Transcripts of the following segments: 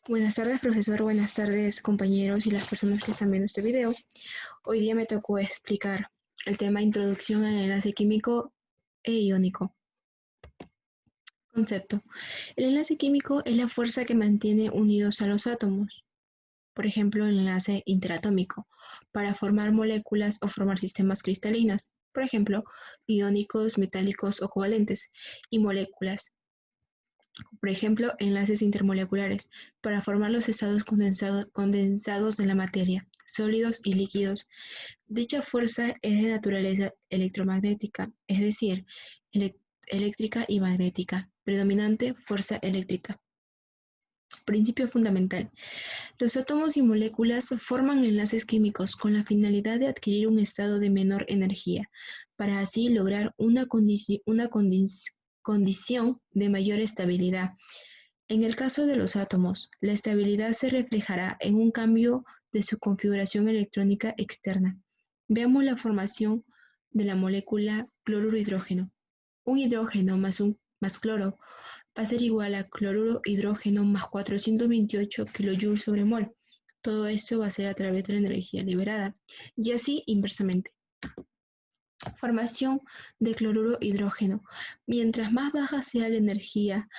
Buenas tardes, profesor. Buenas tardes, compañeros y las personas que están viendo este video. Hoy día me tocó explicar el tema Introducción al enlace químico e iónico. Concepto. El enlace químico es la fuerza que mantiene unidos a los átomos. Por ejemplo, el enlace interatómico, para formar moléculas o formar sistemas cristalinas. Por ejemplo, iónicos, metálicos o covalentes. Y moléculas. Por ejemplo, enlaces intermoleculares, para formar los estados condensados de la materia, sólidos y líquidos. Dicha fuerza es de naturaleza electromagnética, es decir, eléctrica y magnética. Predominante, fuerza eléctrica. Principio fundamental. Los átomos y moléculas forman enlaces químicos con la finalidad de adquirir un estado de menor energía, para así lograr una condición de mayor estabilidad. En el caso de los átomos, la estabilidad se reflejará en un cambio de su configuración electrónica externa. Veamos la formación de la molécula cloruro-hidrógeno. Un hidrógeno más cloro va a ser igual a cloruro hidrógeno más 428 kJ sobre mol. Todo esto va a ser a través de la energía liberada, y así inversamente. Formación de cloruro hidrógeno. Mientras más baja sea la energía,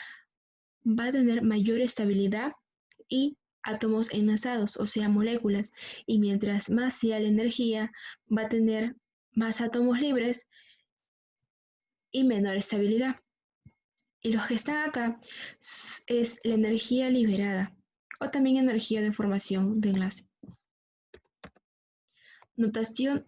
va a tener mayor estabilidad y átomos enlazados, o sea, moléculas, y mientras más sea la energía, va a tener más átomos libres y menor estabilidad. Y los que están acá es la energía liberada, o también energía de formación de enlace. Notación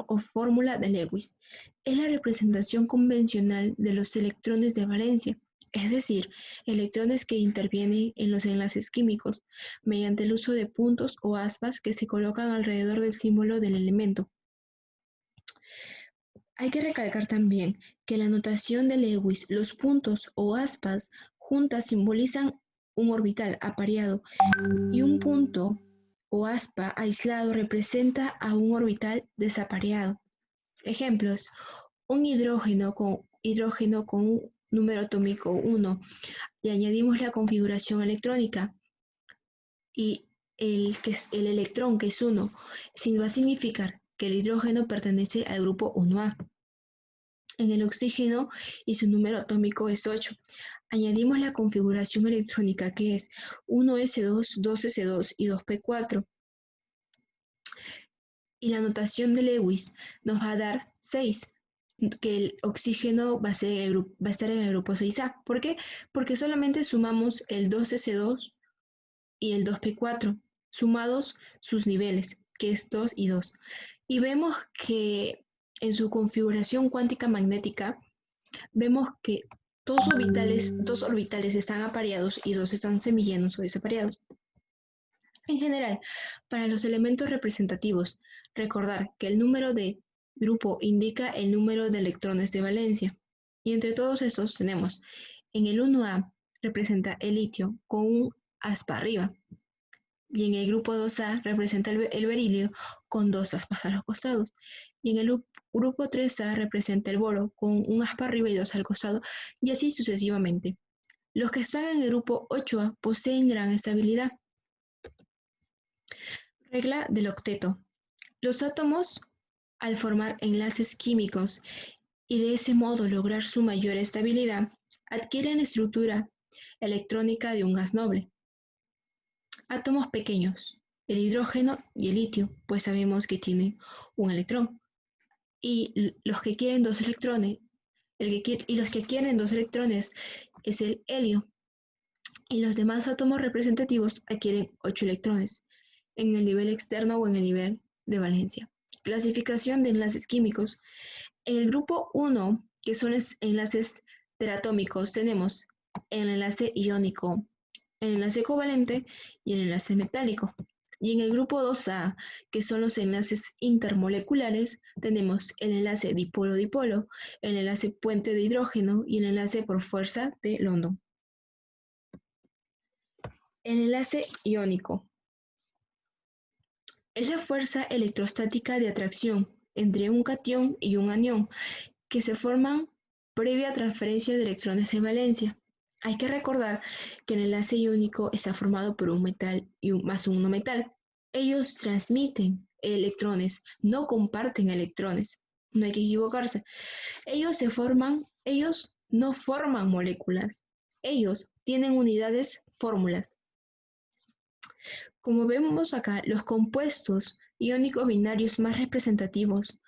o fórmula de Lewis. Es la representación convencional de los electrones de valencia, es decir, electrones que intervienen en los enlaces químicos, mediante el uso de puntos o aspas que se colocan alrededor del símbolo del elemento. Hay que recalcar también que en la notación de Lewis, los puntos o aspas juntas simbolizan un orbital apareado y un punto o aspa aislado representa a un orbital desapareado. Ejemplos: un hidrógeno con un número atómico 1, le añadimos la configuración electrónica y el electrón, que es 1, va a significar que el hidrógeno pertenece al grupo 1A. En el oxígeno y su número atómico es 8. Añadimos la configuración electrónica, que es 1s2, 2s2 y 2p4. Y la notación de Lewis nos va a dar 6, que el oxígeno va a estar en el grupo 6A. ¿Por qué? Porque solamente sumamos el 2s2 y el 2p4, sumados sus niveles, que es 2 y 2. Y vemos que en su configuración cuántica magnética, vemos que dos orbitales están apareados y dos están semillenos o desapareados. En general, para los elementos representativos, recordar que el número de grupo indica el número de electrones de valencia. Y entre todos estos tenemos, en el 1A representa el litio con un aspa arriba. Y en el grupo 2A representa el berilio con dos aspas a los costados. Y en el grupo 3A representa el boro con un aspa arriba y dos al costado, y así sucesivamente. Los que están en el grupo 8A poseen gran estabilidad. Regla del octeto. Los átomos, al formar enlaces químicos y de ese modo lograr su mayor estabilidad, adquieren estructura electrónica de un gas noble. Átomos pequeños, el hidrógeno y el litio, pues sabemos que tienen un electrón. Y los que quieren dos electrones, los que quieren dos electrones es el helio. Y los demás átomos representativos adquieren 8 electrones en el nivel externo o en el nivel de valencia. Clasificación de enlaces químicos. En el grupo 1, que son los enlaces teratómicos, tenemos el enlace iónico, el enlace covalente y el enlace metálico. Y en el grupo 2A, que son los enlaces intermoleculares, tenemos el enlace dipolo-dipolo, el enlace puente de hidrógeno y el enlace por fuerza de London. El enlace iónico es la fuerza electrostática de atracción entre un catión y un anión que se forman previa transferencia de electrones de valencia. Hay que recordar que el enlace iónico está formado por un metal y más un no metal. Ellos transmiten electrones, no comparten electrones. No hay que equivocarse. Ellos no forman moléculas. Ellos tienen unidades fórmulas. Como vemos acá, los compuestos iónicos binarios más representativos,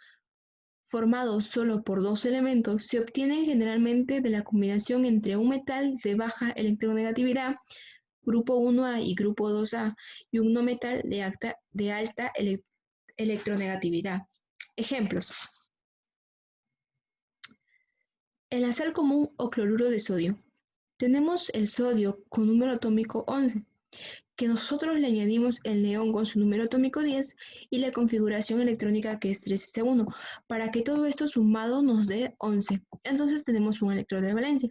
formados solo por dos elementos, se obtienen generalmente de la combinación entre un metal de baja electronegatividad, grupo 1A y grupo 2A, y un no metal de alta electronegatividad. Ejemplos. En la sal común o cloruro de sodio, tenemos el sodio con número atómico 11, que nosotros le añadimos el neón con su número atómico 10 y la configuración electrónica que es 3s1, para que todo esto sumado nos dé 11. Entonces tenemos un electrodo de valencia.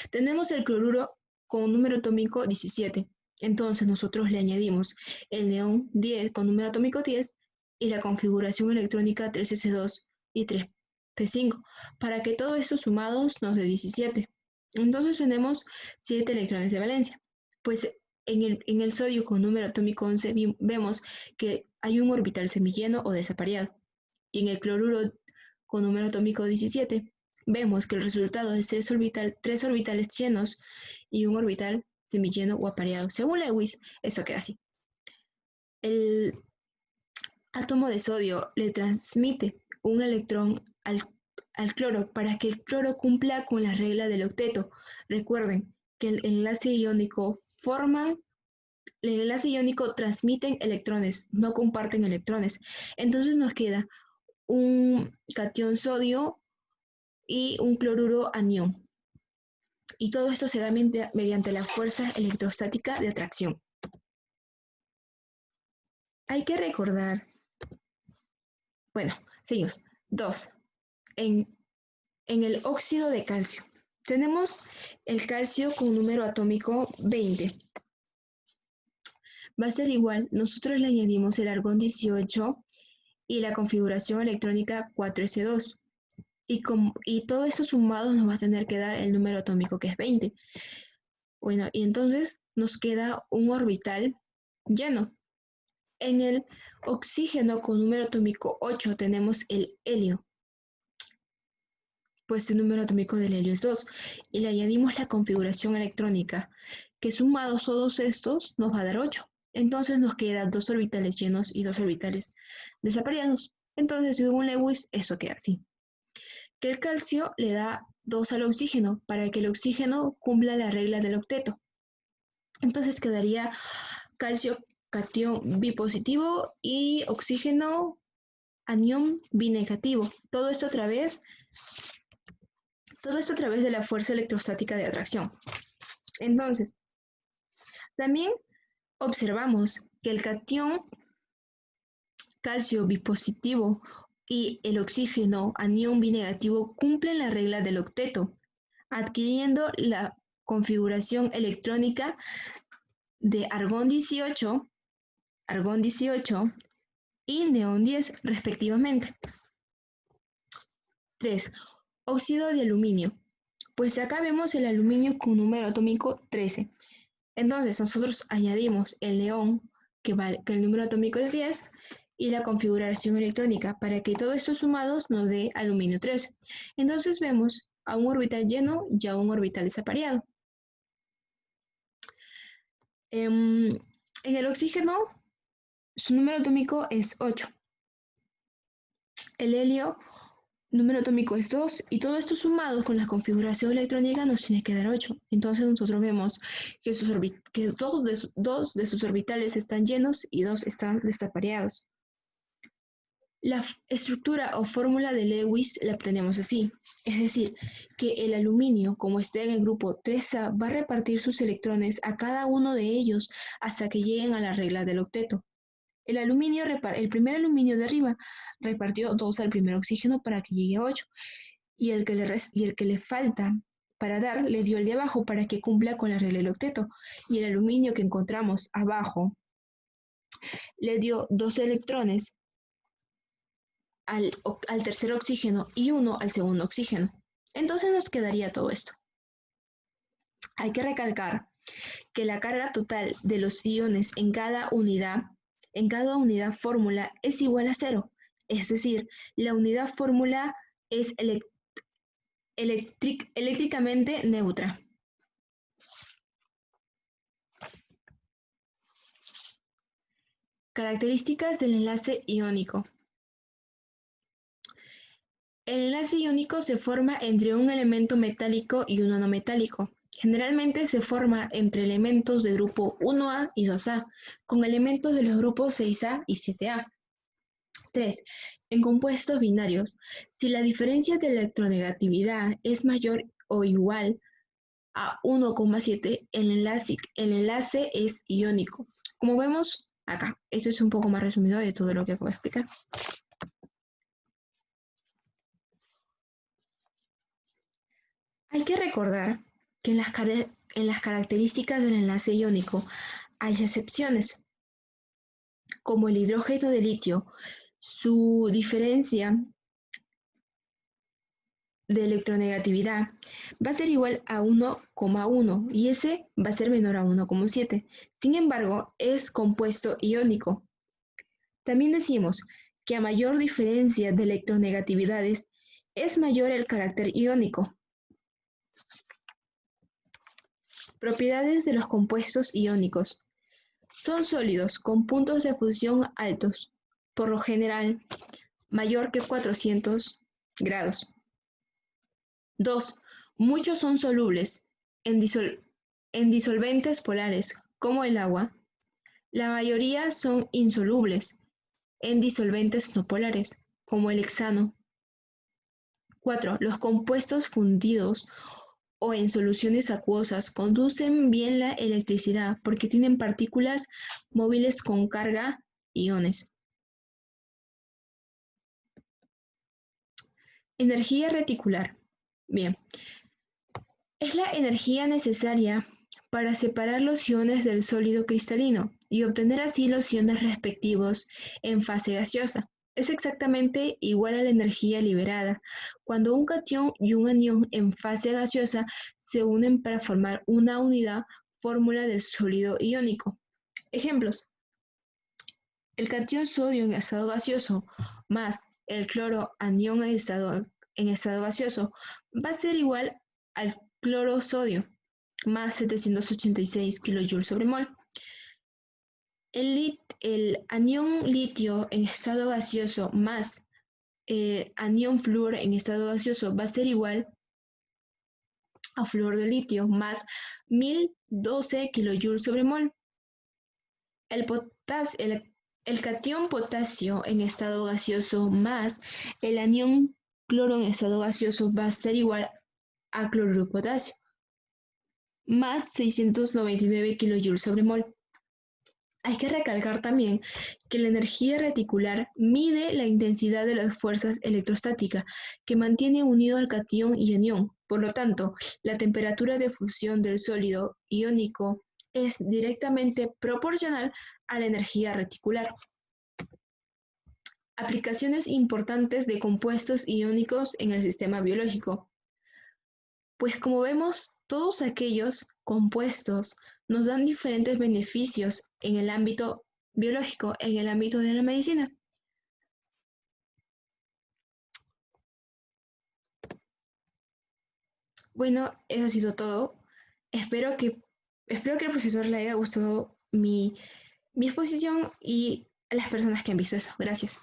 Tenemos el cloruro con número atómico 17. Entonces nosotros le añadimos el neón 10 con número atómico 10 y la configuración electrónica 3s2 y 3p5, para que todo esto sumados nos dé 17. Entonces tenemos 7 electrones de valencia. Pues en el sodio con número atómico 11 vemos que hay un orbital semilleno o desapareado. Y en el cloruro con número atómico 17 vemos que el resultado es tres orbitales llenos y un orbital semilleno o apareado. Según Lewis, eso queda así. El átomo de sodio le transmite un electrón al cloro para que el cloro cumpla con la regla del octeto. Recuerden que el enlace iónico transmiten electrones, no comparten electrones. Entonces nos queda un catión sodio y un cloruro anión. Y todo esto se da mediante la fuerza electrostática de atracción. Hay que recordar, bueno, seguimos. 2. En el óxido de calcio. Tenemos el calcio con número atómico 20. Va a ser igual, nosotros le añadimos el argón 18 y la configuración electrónica 4s2. Y todo esto sumado nos va a tener que dar el número atómico que es 20. Bueno, y entonces nos queda un orbital lleno. En el oxígeno con número atómico 8 tenemos el helio, pues el número atómico del helio es 2, y le añadimos la configuración electrónica, que sumados todos estos nos va a dar 8. Entonces nos quedan 2 orbitales llenos y 2 orbitales desapareados. Entonces, según Lewis, eso queda así. Que el calcio le da 2 al oxígeno para que el oxígeno cumpla la regla del octeto. Entonces quedaría calcio catión bipositivo y oxígeno anión binegativo. Todo esto a través de la fuerza electrostática de atracción. Entonces, también observamos que el catión calcio bipositivo y el oxígeno anión binegativo cumplen la regla del octeto, adquiriendo la configuración electrónica de argón 18 y neón 10 respectivamente. 3. Óxido de aluminio. Pues acá vemos el aluminio con número atómico 13. Entonces nosotros añadimos el neón, que el número atómico es 10, y la configuración electrónica para que todos estos sumados nos dé aluminio 13. Entonces vemos a un orbital lleno y a un orbital desapareado. En el oxígeno, su número atómico es 8. El helio, número atómico es 2, y todo esto sumado con la configuración electrónica nos tiene que dar 8. Entonces nosotros vemos que, dos de sus orbitales están llenos y 2 están desapareados. La estructura o fórmula de Lewis la obtenemos así, es decir, que el aluminio, como esté en el grupo 3A, va a repartir sus electrones a cada uno de ellos hasta que lleguen a la regla del octeto. El primer aluminio de arriba repartió 2 al primer oxígeno para que llegue a 8, y el que le falta para dar le dio el de abajo para que cumpla con la regla del octeto, y el aluminio que encontramos abajo le dio 2 electrones al tercer oxígeno y 1 al segundo oxígeno. Entonces nos quedaría todo esto. Hay que recalcar que la carga total de los iones en cada unidad fórmula es igual a cero. Es decir, la unidad fórmula es eléctricamente neutra. Características del enlace iónico. El enlace iónico se forma entre un elemento metálico y uno no metálico. Generalmente se forma entre elementos de grupo 1A y 2A, con elementos de los grupos 6A y 7A. 3. En compuestos binarios, si la diferencia de electronegatividad es mayor o igual a 1,7, el enlace es iónico. Como vemos acá, esto es un poco más resumido de todo lo que acabo de explicar. Hay que recordar que en las características del enlace iónico hay excepciones, como el hidrógeno de litio. Su diferencia de electronegatividad va a ser igual a 1,1 y ese va a ser menor a 1,7. Sin embargo, es compuesto iónico. También decimos que a mayor diferencia de electronegatividades es mayor el carácter iónico. Propiedades de los compuestos iónicos. Son sólidos con puntos de fusión altos, por lo general mayor que 400 grados. 2. Muchos son solubles en disolventes polares, como el agua. La mayoría son insolubles en disolventes no polares, como el hexano. 4. Los compuestos fundidos o en soluciones acuosas conducen bien la electricidad porque tienen partículas móviles con carga iones. Energía reticular. Bien, es la energía necesaria para separar los iones del sólido cristalino y obtener así los iones respectivos en fase gaseosa. Es exactamente igual a la energía liberada cuando un catión y un anión en fase gaseosa se unen para formar una unidad fórmula del sólido iónico. Ejemplos. El catión sodio en estado gaseoso más el cloro anión en estado gaseoso va a ser igual al cloro sodio más 786 kJ/mol. El anión litio en estado gaseoso más el anión flúor en estado gaseoso va a ser igual a flúor de litio más 1012 kJ/mol. El catión potasio en estado gaseoso más el anión cloro en estado gaseoso va a ser igual a cloruro de potasio más 699 kJ/mol. Hay que recalcar también que la energía reticular mide la intensidad de las fuerzas electrostáticas que mantiene unido al catión y anión. Por lo tanto, la temperatura de fusión del sólido iónico es directamente proporcional a la energía reticular. Aplicaciones importantes de compuestos iónicos en el sistema biológico. Pues como vemos, todos aquellos compuestos nos dan diferentes beneficios en el ámbito biológico, en el ámbito de la medicina. Bueno, eso ha sido todo. Espero que al profesor le haya gustado mi exposición y a las personas que han visto eso. Gracias.